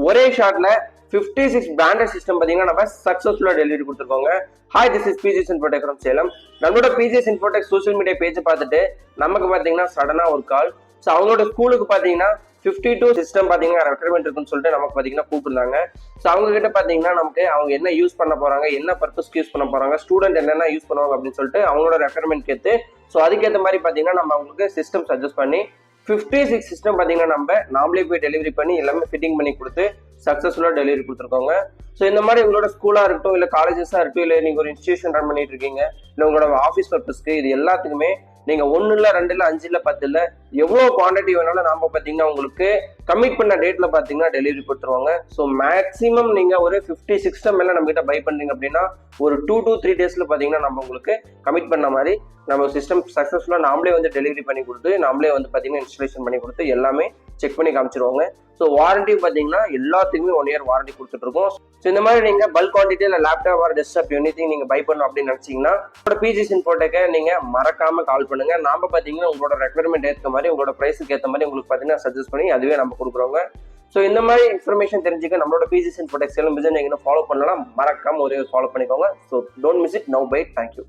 ஒரே ஷாட்ல 56 branded system பாத்தீங்கன்னா நம்ம சக்சஸ்ஃபுல்லா டெலிவரி கொடுத்துருக்கோங்க. Hi, this is BGS Infotech from Salem. நம்மளோட BGS Infotech social media page பார்த்துட்டு நமக்கு பாத்தீங்கன்னா சடனா ஒரு கால். ஸோ அவங்களோட ஸ்கூலுக்கு பாத்தீங்கன்னா 52 சிஸ்டம் பாத்தீங்கன்னா ரெக்யர்மெண்ட் இருக்குன்னு சொல்லிட்டு நமக்கு பாத்தீங்கன்னா கூப்பிட்டுருந்தாங்க. ஸோ அவங்க கிட்ட பாத்தீங்கன்னா நமக்கு அவங்க என்ன யூஸ் பண்ண போறாங்க, என்ன பர்பஸ்க்கு யூஸ் பண்ண போறாங்க, ஸ்டூடெண்ட் என்னென்ன யூஸ் பண்ணுவாங்க அப்படின்னு சொல்லிட்டு அவங்களோட ரெக்யர்மெண்ட் கேட்டு ஸோ அதுக்கேற்ற மாதிரி பாத்தீங்கன்னா நம்ம அவங்களுக்கு சிஸ்டம் சஜஸ்ட் பண்ணி 56 சிஸ்டம் பாத்தீங்கன்னா நாமளே போய் டெலிவரி பண்ணி எல்லாமே ஃபிட்டிங் பண்ணி கொடுத்து சக்சஸ்ஃபுல்லா டெலிவரி கொடுத்துருக்கோங்க. ஸோ இந்த மாதிரி உங்களோட ஸ்கூலா இருக்கட்டும், இல்ல காலேஜஸா இருக்கட்டும், இல்ல நீங்க ஒரு இன்ஸ்டியூஷன் ரன் பண்ணிட்டு இருக்கீங்க, இல்ல உங்களோட ஆஃபீஸ் பர்பஸ்க்கு, இது எல்லாத்துக்குமே நீங்க 1 இல்ல 2 இல்ல 5 இல்ல 10 இல்ல எவ்வளவு குவான்டிட்டி வேணாலும் நாம பாத்தீங்கன்னா உங்களுக்கு கமிட் பண்ண டேட்ல பாத்தீங்கன்னா டெலிவரி கொடுத்துருவாங்க. ஸோ மேக்ஸிமம் நீங்க ஒரு 50 சிஸ்டம் எல்லாம் நம்ம கிட்ட பை பண்றீங்க அப்படின்னா ஒரு 2 to 3 டேஸ்ல பாத்தீங்கன்னா நம்ம உங்களுக்கு கமிட் பண்ண மாதிரி நம்ம சிஸ்டம் சக்சஸ்ஃபுல்லா நாமளே வந்து டெலிவரி பண்ணி கொடுத்து நாமளே வந்து பாத்தீங்கன்னா இன்ஸ்டாலேஷன் பண்ணி கொடுத்து எல்லாமே செக் பண்ணி காமிச்சிருவாங்க. ஸோ வாரண்டி பாத்தீங்கன்னா எல்லாத்துக்குமே 1 year வாரண்டி கொடுத்துட்டு இருக்கோம். ஸோ இந்த மாதிரி நீங்க பல்க் குவான்டிட்டி இல்ல லேப்டாப் ஆர் டெஸ்க்டாப் எனிதிங் நீங்க பை பண்ணணும் அப்படின்னு நினைச்சீங்கன்னா உங்களோட பிஜிஎஸ் இன்ஃபோடெக்கை நீங்க மறக்காம கால் பண்ணுங்க. நாம பாத்தீங்கன்னா உங்களோட ரெக்யர்மெண்ட் ஏற்ற மாதிரி உங்களோட பிரைஸுக்கு ஏற்ற மாதிரி உங்களுக்கு பாத்தீங்கன்னா சஜஸ்ட் பண்ணி அதுவே நம்ம கொடுக்குறோங்க. ஸோ இந்த மாதிரி இன்ஃபர்மேஷன் தெரிஞ்சுக்க நம்மளோட பிஜிஎஸ் இன்ஃபோடெக் சேலம் பிசினஸ் நீங்க ஃபாலோ பண்ணலாம், மறக்காம ஒரே ஃபாலோ பண்ணிக்கோங்க. So don't miss it. Now bye. Thank you.